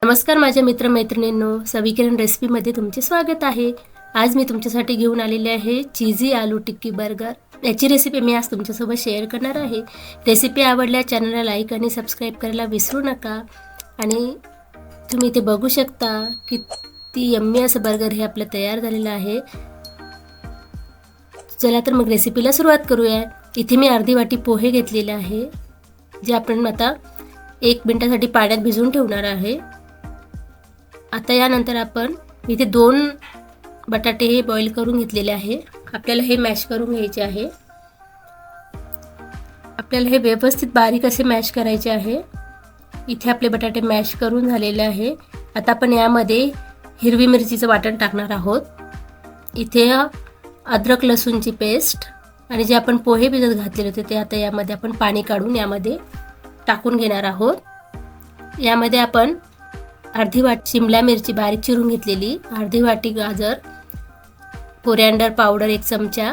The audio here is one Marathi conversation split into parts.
नमस्कार माझ्या मित्रमैत्रिणींनो, सविकिरण रेसिपीमध्ये तुमचे स्वागत आहे। आज मी तुमच्यासाठी घेऊन आलेले आहे चीजी आलू टिक्की बर्गर। याची रेसिपी मी आज तुमच्यासोबत शेअर करणार आहे। रेसिपी आवडल्यास चॅनलला लाईक आणि सबस्क्राईब करायला विसरू नका। आणि तुम्ही इथे बघू शकता की ती यम्मी असं बर्गर हे आपलं तयार झालेलं आहे। चला तर मग रेसिपीला सुरुवात करूया। इथे मी अर्धी वाटी पोहे घेतलेले आहे, जे आपण आता 1 मिनिटासाठी पाण्यात भिजवून ठेवणार आहे। आता यानंतर आपण इथे 2 बटाटे हे बॉईल करून घेतलेले आहे। आपल्याला हे मॅश करून घ्यायचे आहे। आपल्याला हे व्यवस्थित बारीक असे मॅश करायचे आहे। इथे आपले बटाटे मॅश करून झालेले आहे। आता आपण यामध्ये हिरवी मिरचीचं वाटण टाकणार आहोत। इथे अद्रक लसूणची पेस्ट आणि जे आपण पोहे भिजत घातलेले होते ते आता यामध्ये आपण पाणी काढून यामध्ये टाकून घेणार आहोत। यामध्ये आपण अर्धी वाटी शिमला मिरची बारीक चिरून घेतलेली, अर्धी वाटी गाजर, कोरिअँडर पावडर 1 चमचा,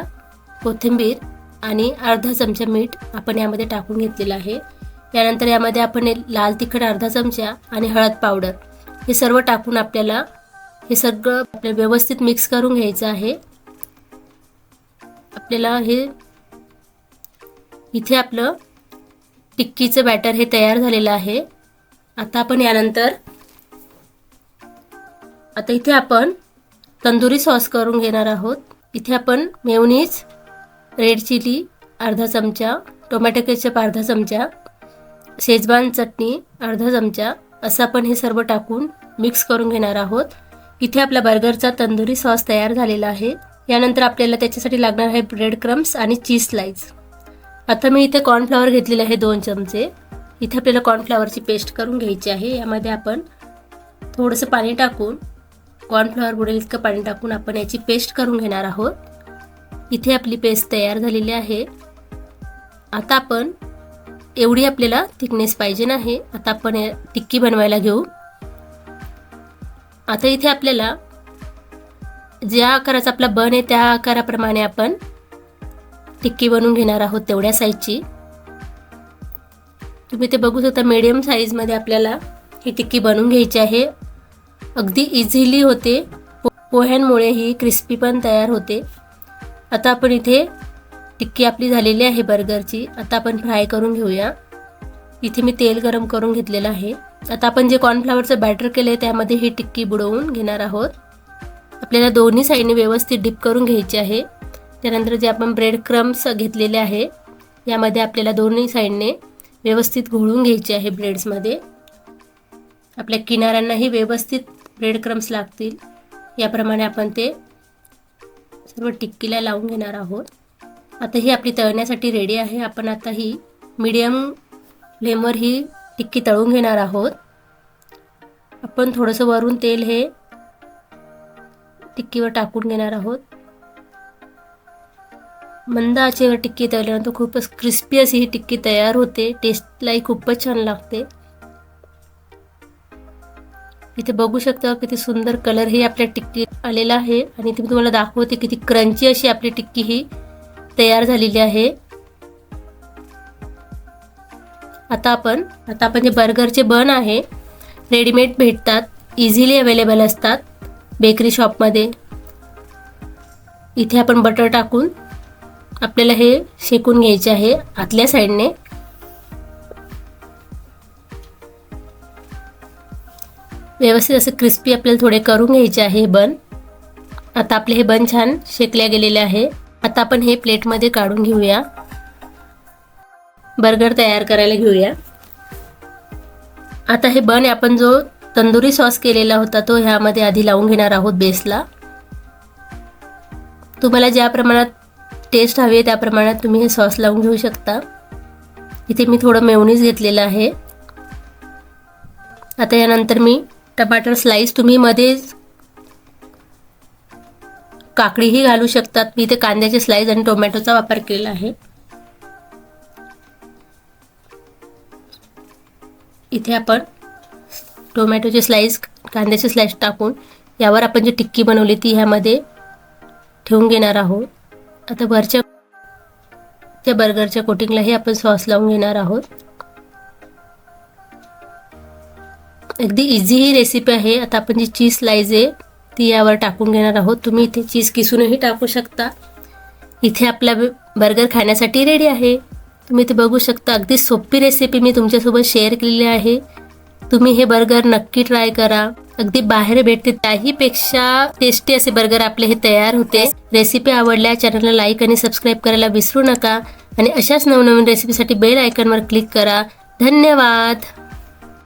कोथिंबीर आणि अर्धा चमचा मीठ आपण यामध्ये टाकून घेतलेलं आहे। यानंतर यामध्ये आपण लाल तिखट अर्धा चमचा आणि हळद पावडर हे सर्व टाकून आपल्याला हे सगळं व्यवस्थित मिक्स करून घ्यायचं आहे। आपल्याला हे इथे आपलं टिक्कीचं बॅटर हे तयार झालेलं आहे। आता आपण यानंतर इथे आपण तंदुरी सॉस करून घेणार आहोत। इथे आपण मेयोनीज, रेड चिली अर्धा चमचा, टोमॅटो केचप अर्धा चमचा, शेजवान चटणी अर्धा चमचा असं आपण हे सर्व टाकून मिक्स करून घेणार आहोत। इथे आपला बर्गरचा तंदुरी सॉस तयार झालेला आहे। यानंतर आपल्याला त्याच्यासाठी लागणार आहे ब्रेड क्रम्स आणि चीज स्लाइस। आता मी इथे कॉर्नफ्लॉवर घेतलेले आहे 2 चमचे। इथे आपल्याला कॉर्नफ्लॉवरची पेस्ट करून घ्यायची आहे। यामध्ये आपण थोडंसं पाणी टाकून, कॉर्नफ्लॉवर बुडेल इतकं पाणी टाकून आपण याची पेस्ट करून घेणार आहोत। इथे आपली पेस्ट तयार झालेली आहे। आता आपण एवढी आपल्याला थिकनेस पाहिजे नाही। आता आपण टिक्की बनवायला घेऊ। आता इथे आपल्याला ज्या आकाराचा आपला बन आहे त्या आकाराप्रमाणे आपण टिक्की बनवून घेणार आहोत, तेवढ्या साईजची। तुम्ही ते बघू शकता मीडियम साईजमध्ये आपल्याला ही टिक्की बनवून घ्यायची आहे। अगदी इझिली होते, पोह्यांमुळे ही क्रिस्पी पण तयार होते। आता आपण इथे टिक्की आपली झालेली आहे बर्गरची। आता आपण फ्राय करून घेऊया। इथे मी तेल गरम करून घेतलेलं आहे। आता आपण जे कॉर्नफ्लॉवरचं बॅटर केलं आहे त्यामध्ये ही टिक्की बुडवून घेणार आहोत। आपल्याला दोन्ही साईडने व्यवस्थित डिप करून घ्यायची आहे। त्यानंतर जे आपण ब्रेड क्रम्स घेतलेले आहे यामध्ये आपल्याला दोन्ही साईडने व्यवस्थित घोळून घ्यायचे आहे। ब्रेड्समध्ये आपल्या किनाऱ्यांनाही व्यवस्थित ब्रेड क्रम्स लागतील याप्रमाणे आपण ते सर्व टिक्कीला लावून घेणार आहोत। आता ही आपली तळण्यासाठी रेडी आहे। आपण आता ही मीडियम फ्लेमवर ही टिक्की तळून घेणार आहोत। आपण थोडंसं वरून तेल हे टिक्कीवर टाकून घेणार आहोत। मंद आचेवर टिक्की तळल्यानंतर खूपच क्रिस्पी अशी ही टिक्की तयार होते। टेस्टलाही खूपच छान लागते। इथे बघू शकता किती सुंदर कलर ही आपल्या टिक्की आलेला आहे आणि मी तुम्हाला दाखवते किती क्रंची अशी आपली टिक्की ही तयार झालेली आहे। आता आपण जे बर्गरचे बन आहे रेडीमेड भेटतात, इझिली अवेलेबल असतात बेकरी शॉपमध्ये। इथे आपण बटर टाकून आपल्याला हे शेकून घ्यायचे आहे आतल्या साईडने। व्यवस्थित असं क्रिस्पी आपल्याला थोडे करून घ्यायचे आहे बन। आता आपले हे बन छान शेकल्या गेलेले आहे। आता आपण हे प्लेटमध्ये काढून घेऊया। बर्गर तयार करायला घेऊया। आता हे बन आपण जो तंदुरी सॉस केलेला होता तो ह्यामध्ये आधी लावून घेणार आहोत बेसला। तुम्हाला ज्या प्रमाणात टेस्ट हवी आहे त्या प्रमाणात तुम्ही हे सॉस लावून घेऊ शकता। इथे मी थोडं मेयोनीज घेतलेलं आहे। आता यानंतर मी टमाटर स्लाइस, तुम्ही मध्ये काकडीही घालू शकतात। मी इथे कांद्याचे स्लाइस आणि टोमॅटोचा वापर केला आहे। इथे आपण टोमॅटोचे स्लाइस, कांद्याचे स्लाइस टाकून यावर आपण जी टिक्की बनवली ती ह्यामध्ये ठेवून घेणार आहोत। आता वरच्या त्या बर्गरच्या कोटिंगलाही आपण सॉस लावून घेणार आहोत। अगदी इझी ही रेसिपी आहे. आता आपण जी चीज स्लाइस आहे ती यावर टाकून घेणार आहोत. तुम्ही इथे चीज किसूनही टाकू शकता. इथे आपला बर्गर खाण्यासाठी रेडी आहे. तुम्ही इथे बघू शकता अगदी सोपी रेसिपी मी तुमच्यासोबत शेअर केलेली आहे. तुम्ही हे बर्गर नक्की ट्राय करा. अगदी बाहेर भेटते त्याहीपेक्षा टेस्टी असे बर्गर आपले हे तयार होते. रेसिपी आवडल्या चॅनलला लाईक आणि सबस्क्राईब करायला विसरू नका आणि अशाच नवनवीन रेसिपीसाठी बेल आयकॉनवर क्लिक करा. धन्यवाद.